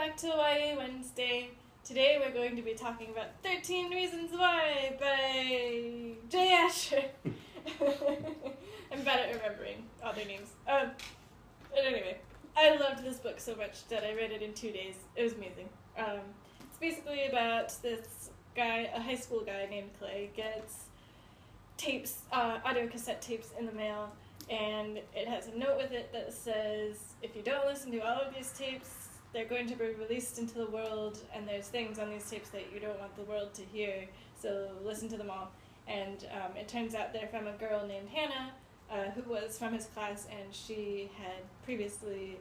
back to YA Wednesday. Today we're going to be talking about 13 Reasons Why by Jay Asher. I'm bad at remembering all their names. But anyway, I loved this book so much that I read it in 2 days. It was amazing. It's basically about this guy, a high school guy named Clay, gets tapes, audio cassette tapes in the mail, and it has a note with it that says, if you don't listen to all of these tapes, they're going to be released into the world, and there's things on these tapes that you don't want the world to hear, so listen to them all. And it turns out they're from a girl named Hannah, who was from his class, and she had previously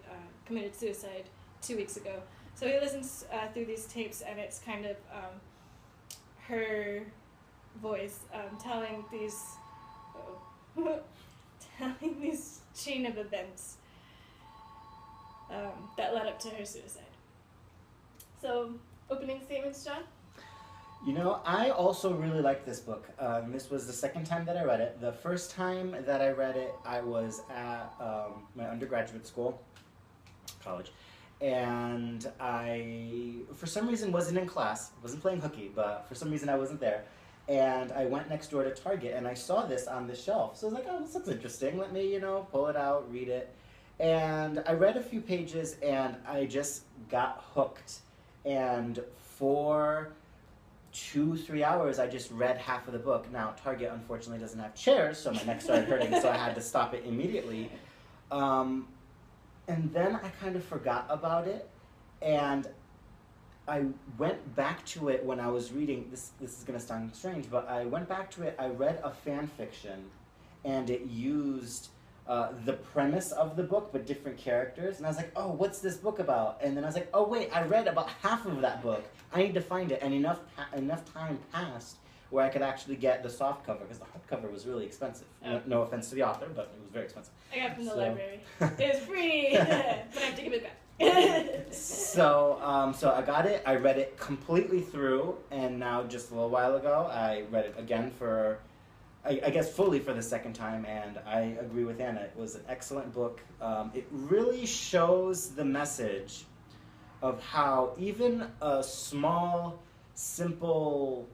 committed suicide 2 weeks ago. So he listens through these tapes, and it's kind of her voice telling these telling these chain of events that led up to her suicide. So, opening statements, John? You know, I also really liked this book. This was the second time that I read it. The first time that I read it, I was at my undergraduate school, college, and I, for some reason, wasn't in class. Wasn't playing hooky, but for some reason I wasn't there. And I went next door to Target, and I saw this on the shelf. So I was like, oh, this looks interesting. Let me, pull it out, read it. And I read a few pages, and I just got hooked. And for 2-3 hours, I just read half of the book. Now, Target, unfortunately, doesn't have chairs, so my neck started hurting, so I had to stop it immediately. And then I kind of forgot about it, and I went back to it when I was reading, this is going to sound strange, but I went back to it, I read a fan fiction, and it used the premise of the book, but different characters, and I was like, oh, what's this book about? And then I was like, oh wait, I read about half of that book. I need to find it, and enough time passed where I could actually get the soft cover, because the hardcover was really expensive. Oh. No offense to the author, but it was very expensive. I got it from the library. It was free, but I have to give it back. So I got it, I read it completely through, and now just a little while ago, I read it again for, I guess fully for the second time, and I agree with Anna. It was an excellent book. It really shows the message of how even a small, simple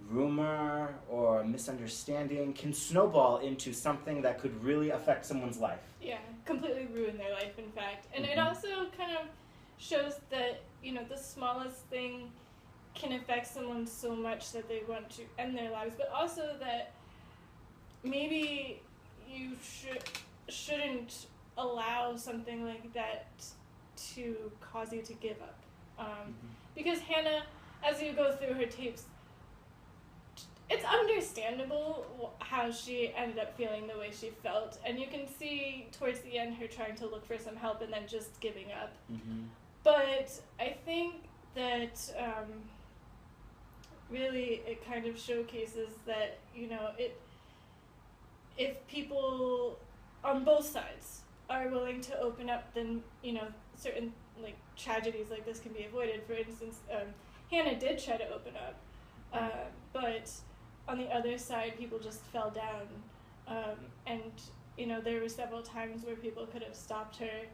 rumor or misunderstanding can snowball into something that could really affect someone's life. Yeah, completely ruin their life, in fact. And it also kind of shows that, the smallest thing can affect someone so much that they want to end their lives, but also that maybe you shouldn't allow something like that to cause you to give up. Because Hannah, as you go through her tapes, it's understandable how she ended up feeling the way she felt, and you can see towards the end her trying to look for some help and then just giving up. But I think that really it kind of showcases that, if people on both sides are willing to open up, then, certain tragedies like this can be avoided. For instance, Hannah did try to open up, but on the other side, people just fell down, and there were several times where people could have stopped her,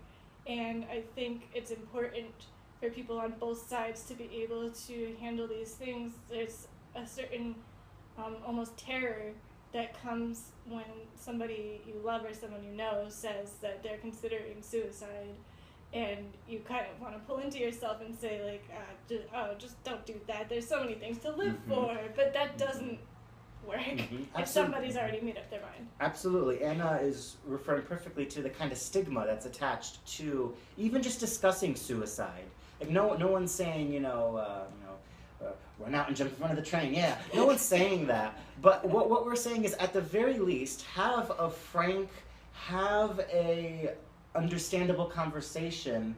and I think it's important for people on both sides to be able to handle these things. There's a certain almost terror that comes when somebody you love or someone you know says that they're considering suicide, and you kind of want to pull into yourself and say, just don't do that. There's so many things to live for, but that doesn't work if somebody's already made up their mind. Absolutely. Anna is referring perfectly to the kind of stigma that's attached to even just discussing suicide. Like, no one's saying, run out and jump in front of the train. Yeah, no one's saying that. But what we're saying is, at the very least, have a understandable conversation.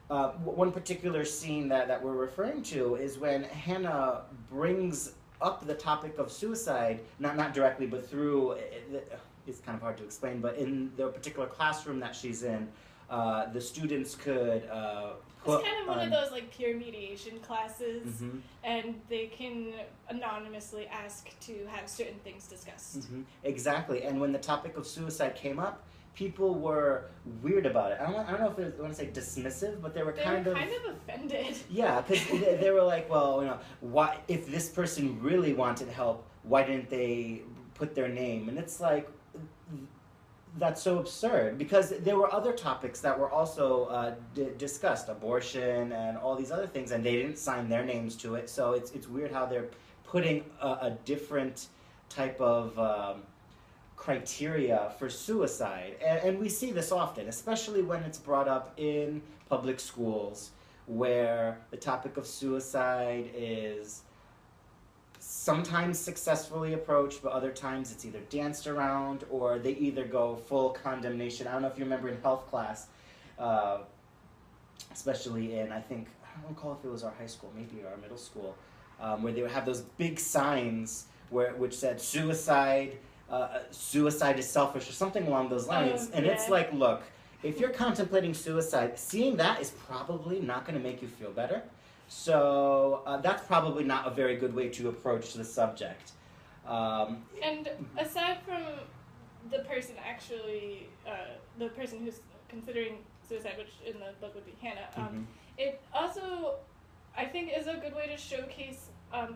One particular scene that we're referring to is when Hannah brings up the topic of suicide, not directly, but through, it's kind of hard to explain, but in the particular classroom that she's in, the students could it's kind of one of those peer mediation classes, and they can anonymously ask to have certain things discussed. Exactly, and when the topic of suicide came up, people were weird about it. I don't know if I want to say dismissive, but they were kind of offended. Yeah, because they were like, well, why if this person really wanted help, why didn't they put their name? And it's like, that's so absurd, because there were other topics that were also discussed, abortion and all these other things, and they didn't sign their names to it. So it's weird how they're putting a different type of criteria for suicide. And we see this often, especially when it's brought up in public schools, where the topic of suicide is sometimes successfully approached, but other times it's either danced around or they either go full condemnation. I don't know if you remember in health class, especially in, I don't recall if it was our high school, maybe our middle school, where they would have those big signs which said suicide is selfish or something along those lines. And it's like, look, if you're contemplating suicide, seeing that is probably not going to make you feel better. So that's probably not a very good way to approach the subject. And aside from the person actually, the person who's considering suicide, which in the book would be Hannah, it also, I think, is a good way to showcase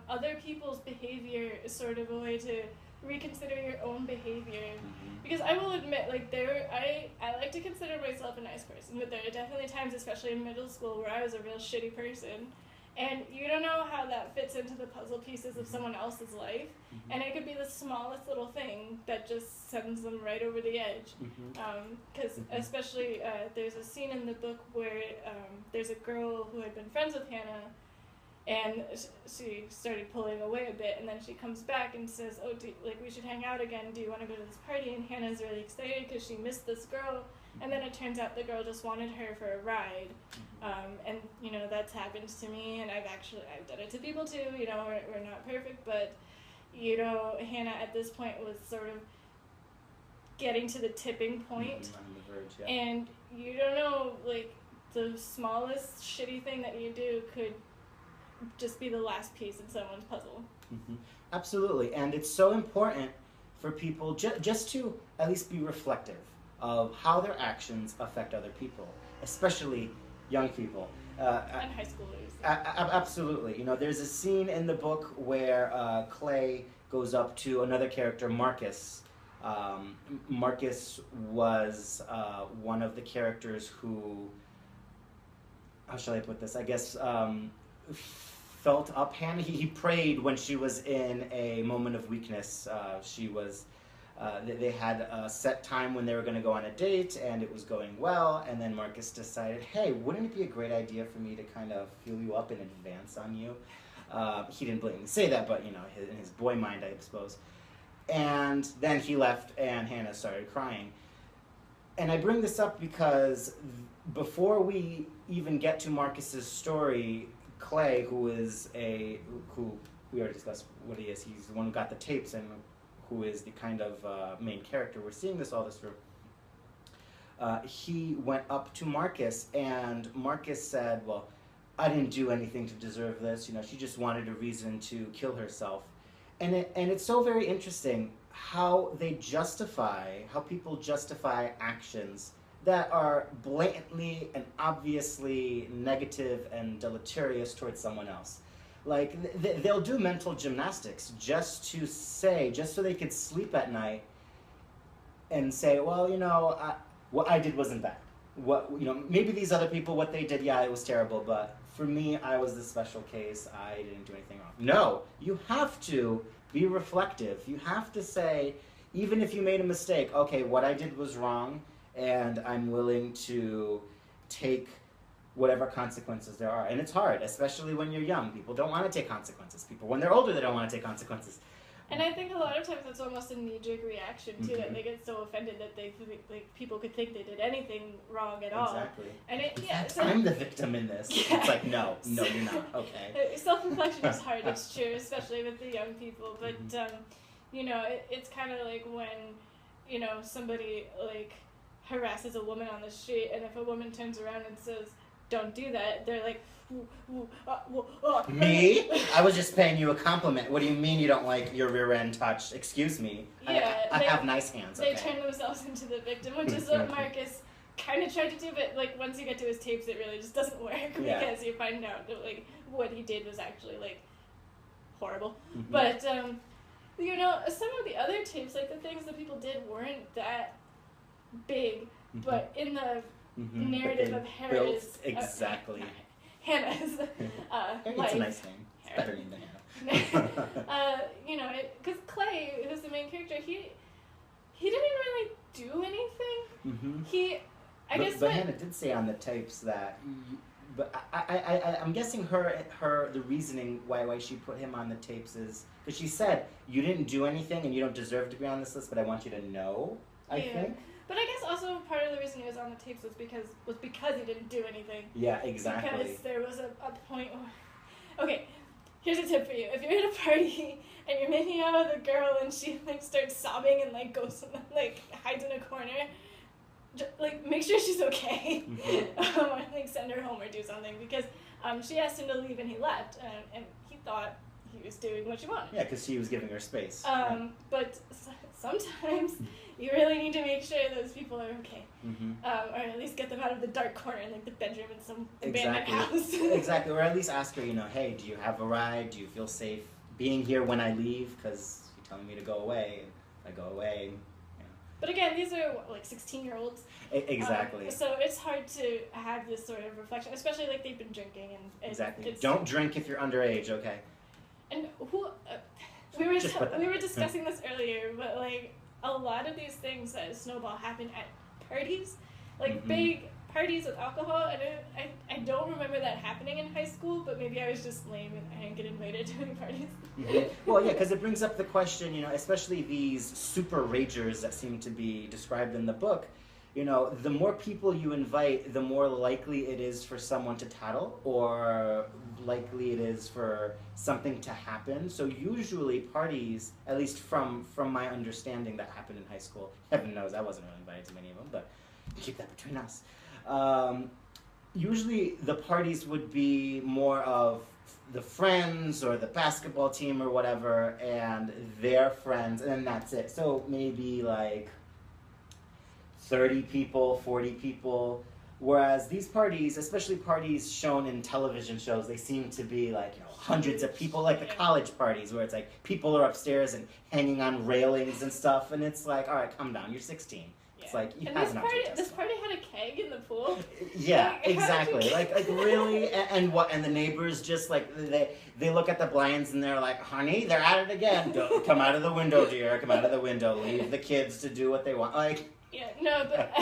other people's behavior as sort of a way to reconsider your own behavior. Because I will admit, like, I like to consider myself a nice person, but there are definitely times, especially in middle school, where I was a real shitty person. And you don't know how that fits into the puzzle pieces of someone else's life. And it could be the smallest little thing that just sends them right over the edge. Because especially, there's a scene in the book where there's a girl who had been friends with Hannah, and she started pulling away a bit, and then she comes back and says, oh, we should hang out again, do you want to go to this party? And Hannah's really excited because she missed this girl, and then it turns out the girl just wanted her for a ride. And, that's happened to me, and I've done it to people too, we're not perfect, but, Hannah at this point was sort of getting to the tipping point, on the verge, yeah. And you don't know, like, the smallest shitty thing that you do could just be the last piece in someone's puzzle. Absolutely, and it's so important for people just to at least be reflective of how their actions affect other people, especially young people. And high schoolers. Absolutely. There's a scene in the book where Clay goes up to another character, Marcus. Marcus was one of the characters who, how shall I put this, I guess, felt up Hannah. He prayed when she was in a moment of weakness. They had a set time when they were going to go on a date, and it was going well, and then Marcus decided, hey, wouldn't it be a great idea for me to kind of feel you up in advance on you? He didn't blatantly say that, but, in his boy mind, I suppose. And then he left, and Hannah started crying. And I bring this up because before we even get to Marcus's story, Clay, who we already discussed what he is, he's the one who got the tapes and who is the kind of main character we're seeing all this through. He went up to Marcus, and Marcus said, well, I didn't do anything to deserve this, she just wanted a reason to kill herself. And it's so very interesting how people justify actions that are blatantly and obviously negative and deleterious towards someone else. Like, they'll do mental gymnastics just so they could sleep at night and say, well, what I did wasn't bad. Maybe these other people, what they did, yeah, it was terrible, but for me, I was the special case. I didn't do anything wrong. No, you have to be reflective. You have to say, even if you made a mistake, okay, what I did was wrong, and I'm willing to take whatever consequences there are. And it's hard, especially when you're young. People don't want to take consequences. When they're older, they don't want to take consequences. And I think a lot of times it's almost a knee-jerk reaction, too, that they get so offended that they people could think they did anything wrong at all. Exactly. And I'm the victim in this. Yeah. It's like, no, you're not. Okay. Self-reflection is hard, it's true, especially with the young people. But, it's kind of like when, somebody, harasses a woman on the street, and if a woman turns around and says, don't do that. They're like, me? I was just paying you a compliment. What do you mean you don't like your rear end touched? Excuse me. Yeah, I have nice hands. They okay? turn themselves into the victim, which is what Marcus kind of tried to do, but like once you get to his tapes, it really just doesn't work because you find out that like what he did was actually like horrible. Mm-hmm. But you know, some of the other tapes, like the things that people did, weren't that big, but in the narrative of Hannah's exactly. Hannah's it's life. a nice name. It's better name than Hannah. You know, because Clay, who's the main character, he didn't really do anything. But Hannah did say on the tapes that. But I'm guessing the reasoning why she put him on the tapes is because she said you didn't do anything and you don't deserve to be on this list, but I want you to know. I think. But I guess also part of the reason he was on the tapes was because he didn't do anything. Yeah, exactly. Because there was a point where... Okay, here's a tip for you. If you're at a party and you're making out with a girl and she like starts sobbing and like goes like hides in a corner, like make sure she's okay. Or like send her home or do something because she asked him to leave and he left and he thought he was doing what she wanted. Yeah, because she was giving her space. But sometimes you really need to make sure those people are okay, or at least get them out of the dark corner in like the bedroom in some abandoned house. Exactly, or at least ask her, you know, hey, do you have a ride? Do you feel safe being here when I leave? Because you're telling me to go away, and I go away. You know. But again, these are like 16-year-olds. Exactly. So it's hard to have this sort of reflection, especially like they've been drinking and exactly. Don't drink if you're underage, okay? And we were discussing this earlier, but like a lot of these things that snowball happen at parties, like big parties with alcohol. I don't remember that happening in high school, but maybe I was just lame and I didn't get invited to any parties. Well, yeah, because it brings up the question, you know, especially these super ragers that seem to be described in the book. You know, the more people you invite, the more likely it is for someone to tattle or likely it is for something to happen. So usually parties, at least from my understanding that happened in high school, heaven knows I wasn't really invited to many of them, but keep that between us. Usually the parties would be more of the friends or the basketball team or whatever and their friends, and then that's it. So maybe like 30 people, 40 people, whereas these parties, especially parties shown in television shows, they seem to be like, you know, hundreds of people, like the college parties where it's like people are upstairs and hanging on railings and stuff, and it's like, all right, calm down, you're 16. Yeah. It's like, you have enough to this party had a keg in the pool. Yeah, like, exactly. Like really, and what? And the neighbors just like they look at the blinds and they're like, "Honey, they're at it again. Don't come out of the window, dear. Come out of the window. Leave the kids to do what they want." Like. Yeah, no, but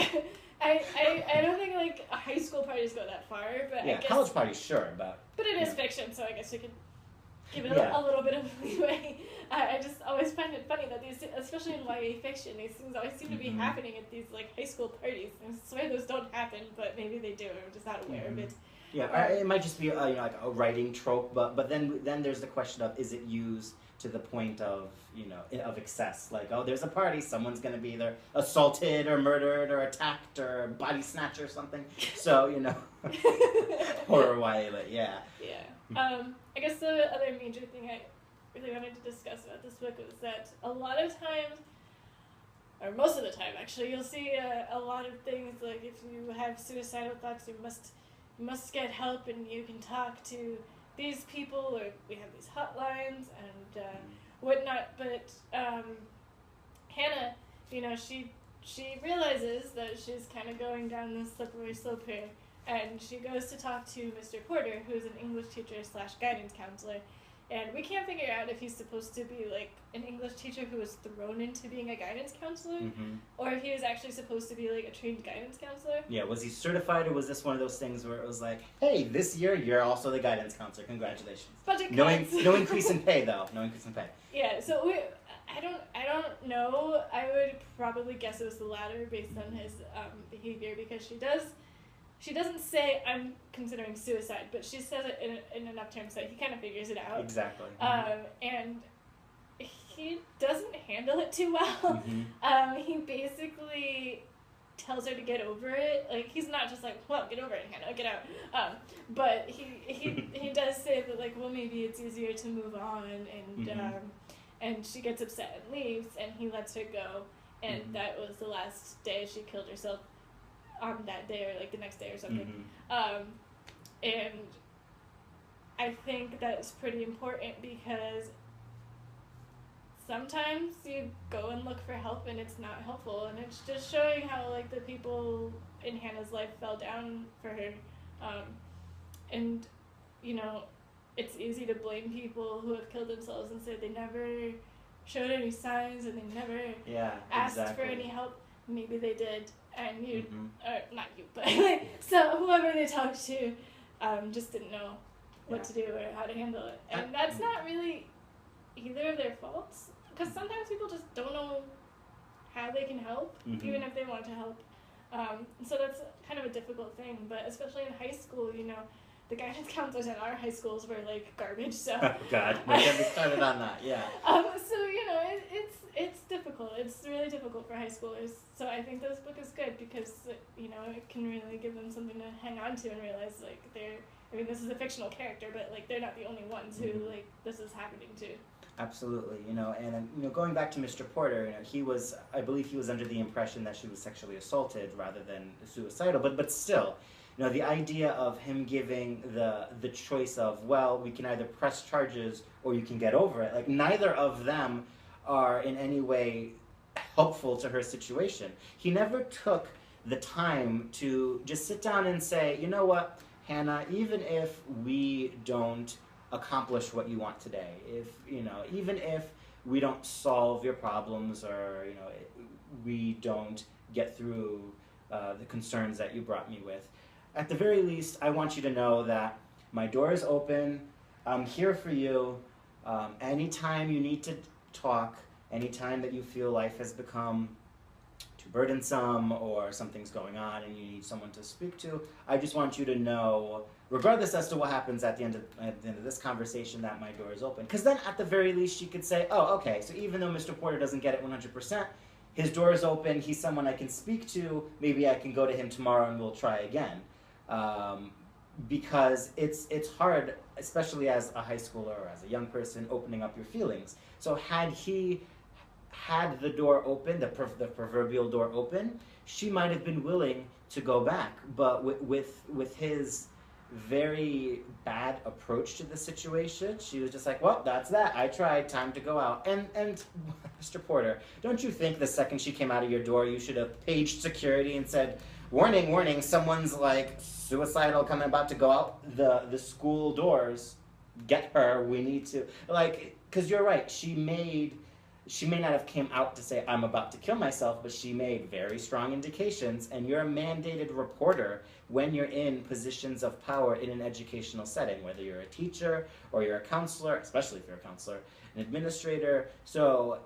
I don't think like high school parties go that far, but yeah, I guess college parties, sure, but it is fiction, so I guess we could give it a little bit of leeway. I just always find it funny that these, especially in YA fiction, these things always seem to be happening at these like high school parties. I swear those don't happen, but maybe they do. I'm just not aware of it. Yeah, it might just be you know, like a writing trope, but then there's the question of is it used to the point of, you know, of excess, like, oh, there's a party, someone's going to be either assaulted or murdered or attacked or body snatched or something, so, you know, horror YA, but yeah. Yeah. I guess the other major thing I really wanted to discuss about this book was that a lot of times, or most of the time actually, you'll see a lot of things like if you have suicidal thoughts, you must get help and you can talk to these people, or we have these hotlines and whatnot. But Hannah, you know, she realizes that she's kind of going down this slippery slope here, and she goes to talk to Mr. Porter, who's an English teacher / guidance counselor. And we can't figure out if he's supposed to be like an English teacher who was thrown into being a guidance counselor, or if he was actually supposed to be like a trained guidance counselor. Yeah, was he certified, or was this one of those things where it was like, hey, this year you're also the guidance counselor, congratulations. No increase in pay though, no increase in pay. Yeah, so I don't know. I would probably guess it was the latter based on his behavior, because she doesn't say, I'm considering suicide, but she says it in enough terms that he kind of figures it out. Exactly. And he doesn't handle it too well. He basically tells her to get over it. Like, he's not just like, well, get over it, Hannah, get out. But he does say that, like, well, maybe it's easier to move on, and she gets upset and leaves, and he lets her go, and that was the last day she killed herself on that day, or like the next day or something. And I think that's pretty important, because sometimes you go and look for help and it's not helpful, and it's just showing how, like, the people in Hannah's life fell down for her. And, you know, it's easy to blame people who have killed themselves and say they never showed any signs and they never asked for any help. Maybe they did, and you, or not you, but like, so whoever they talked to just didn't know what to do or how to handle it. And that's not really either of their faults, because sometimes people just don't know how they can help, even if they want to help. So that's kind of a difficult thing, but especially in high school, you know, the guidance counselors at our high schools were like garbage, so. Oh God, don't get me started on that, yeah. So, you know, it's difficult. It's really difficult for high schoolers. So I think this book is good because, you know, it can really give them something to hang on to and realize, like, I mean, this is a fictional character, but, like, they're not the only ones who, like, this is happening to. Absolutely, you know, and you know, going back to Mr. Porter, you know, I believe he was under the impression that she was sexually assaulted rather than suicidal, but still, you know, the idea of him giving the choice of, well, we can either press charges or you can get over it, like, neither of them are in any way helpful to her situation. He never took the time to just sit down and say, you know what, Hannah, even if we don't accomplish what you want today, even if we don't solve your problems, or, you know, we don't get through the concerns that you brought me with, at the very least, I want you to know that my door is open. I'm here for you. Anytime you need to talk, anytime that you feel life has become too burdensome or something's going on and you need someone to speak to, I just want you to know, regardless as to what happens at the end of this conversation, that my door is open. Because then at the very least she could say, oh, okay, so even though Mr. Porter doesn't get it 100%, his door is open, he's someone I can speak to, maybe I can go to him tomorrow and we'll try again. Because it's hard, especially as a high schooler or as a young person, opening up your feelings. So had he had the door open, the proverbial door open, she might have been willing to go back. But with his very bad approach to the situation, she was just like, well, that's that. I tried. Time to go out. And Mr. Porter, don't you think the second she came out of your door, you should have paged security and said, warning, warning, someone's like suicidal, coming about to go out the school doors. Get her. We need to, like, because you're right. She may not have came out to say, I'm about to kill myself, but she made very strong indications, and you're a mandated reporter when you're in positions of power in an educational setting, whether you're a teacher or you're a counselor, especially if you're a counselor, an administrator. So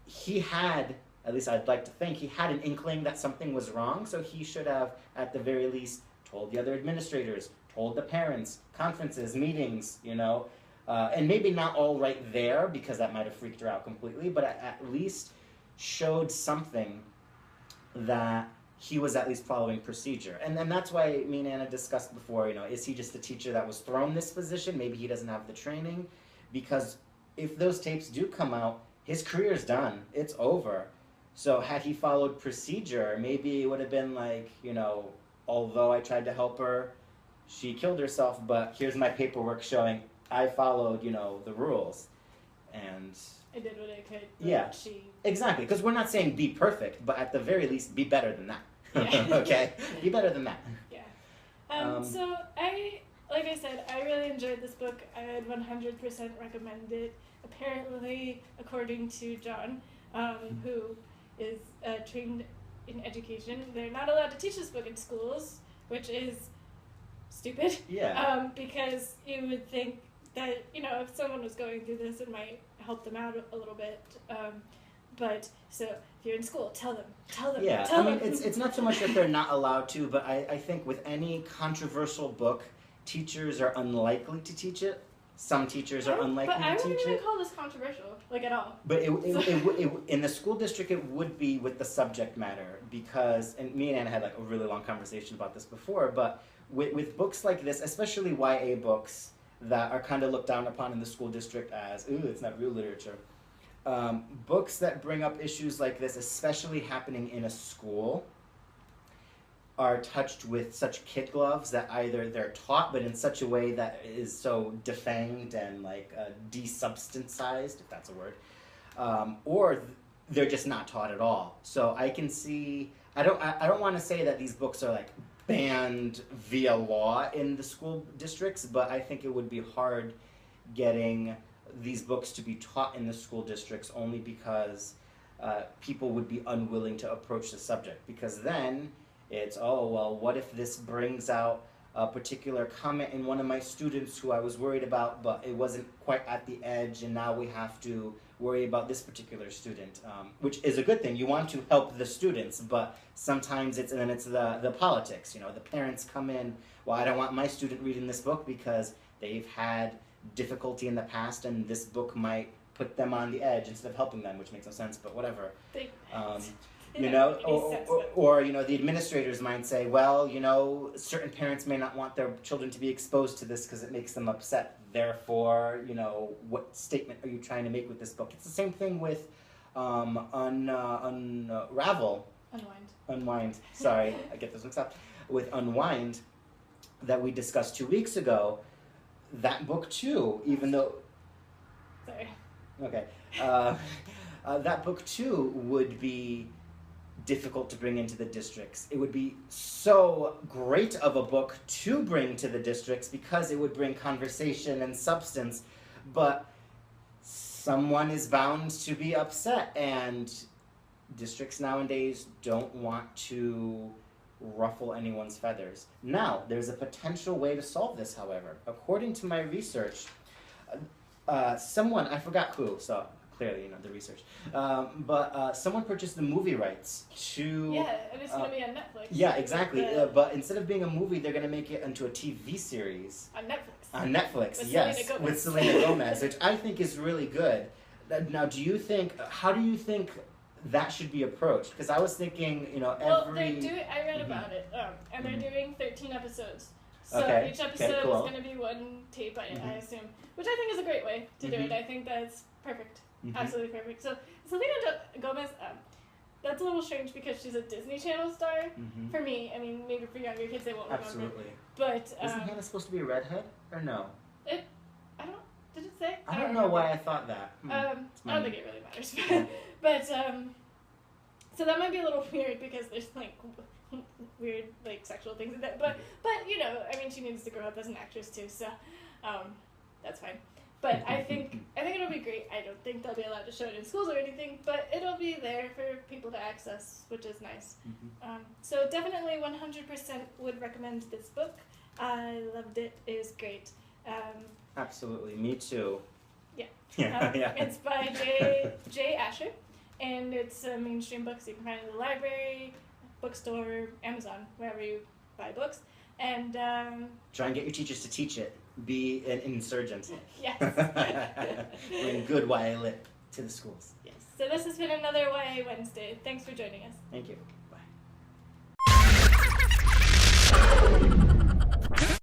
he had, at least I'd like to think, he had an inkling that something was wrong, so he should have, at the very least, told the other administrators, told the parents, conferences, meetings, you know, and maybe not all right there, because that might have freaked her out completely, but at least showed something that he was at least following procedure. And that's why me and Anna discussed before, you know, is he just a teacher that was thrown this position? Maybe he doesn't have the training, because if those tapes do come out, his career's done. It's over. So had he followed procedure, maybe it would have been like, you know, although I tried to help her, she killed herself, but here's my paperwork showing I followed, you know, the rules. And I did what I could. Yeah, exactly. Because we're not saying be perfect, but at the very least, be better than that. Yeah. Okay? Be better than that. Yeah. So like I said, I really enjoyed this book. I would 100% recommend it. Apparently, according to John, who is trained in education, they're not allowed to teach this book in schools, which is stupid. Yeah. Because you would think that, you know, if someone was going through this, it might help them out a little bit. But so if you're in school, tell them. Yeah, tell them. It's not so much that they're not allowed to, but I think with any controversial book, teachers are unlikely to teach it. Some teachers are unlikely But I to wouldn't teach even it. call this controversial, like at all. But in the school district, it would be with the subject matter because, and me and Anna had like a really long conversation about this before, but with books like this, especially YA books that are kind of looked down upon in the school district as, ooh, it's not real literature. Books that bring up issues like this, especially happening in a school, are touched with such kid gloves that either they're taught, but in such a way that is so defanged and like desubstancized, if that's a word, or they're just not taught at all. So I can see. I don't want to say that these books are like banned via law in the school districts, but I think it would be hard getting these books to be taught in the school districts only because people would be unwilling to approach the subject, because then it's, oh, well, what if this brings out a particular comment in one of my students who I was worried about, but it wasn't quite at the edge, and now we have to worry about this particular student, which is a good thing. You want to help the students, but sometimes it's the politics. You know, the parents come in, well, I don't want my student reading this book because they've had difficulty in the past, and this book might put them on the edge instead of helping them, which makes no sense, but whatever. You know, or you know, the administrators might say, well, you know, certain parents may not want their children to be exposed to this because it makes them upset. Therefore, you know, what statement are you trying to make with this book? It's the same thing with Unravel. Unwind. Sorry, I get those mixed up. With Unwind, that we discussed 2 weeks ago, that book too, even though... Sorry. Okay. That book too would be difficult to bring into the districts. It would be so great of a book to bring to the districts because it would bring conversation and substance, but someone is bound to be upset, and districts nowadays don't want to ruffle anyone's feathers. Now, there's a potential way to solve this, however. According to my research, someone, I forgot who, so clearly, you know, the research, but someone purchased the movie rights to... Yeah, and it's going to be on Netflix. Yeah, exactly. But instead of being a movie, they're going to make it into a TV series. On Netflix. On Netflix, with yes. Selena Gomez. With Selena Gomez, which I think is really good. Now, how do you think that should be approached? Because I was thinking, you know, Well, I read about it, and they're doing 13 episodes. So each episode is going to be one tape, I assume, which I think is a great way to do it. I think that's perfect. Absolutely perfect. So Selena Gomez, that's a little strange because she's a Disney Channel star. For me, I mean, maybe for younger kids they won't remember. Absolutely. But isn't Hannah supposed to be a redhead or no? Did it say? I don't know why I thought that. I don't think it really matters. But so that might be a little weird because there's like weird like sexual things in that. But you know, I mean, she needs to grow up as an actress too, so that's fine. But I think it'll be great. I don't think they'll be allowed to show it in schools or anything, but it'll be there for people to access, which is nice. So definitely 100% would recommend this book. I loved it. It was great. Absolutely, me too. Yeah. Yeah. It's by J. Asher, and it's a mainstream book, so you can find it in the library, bookstore, Amazon, wherever you buy books. And try and get your teachers to teach it. Be an insurgent. Yes. Bring good YA lit to the schools. Yes. So this has been another YA Wednesday. Thanks for joining us. Thank you.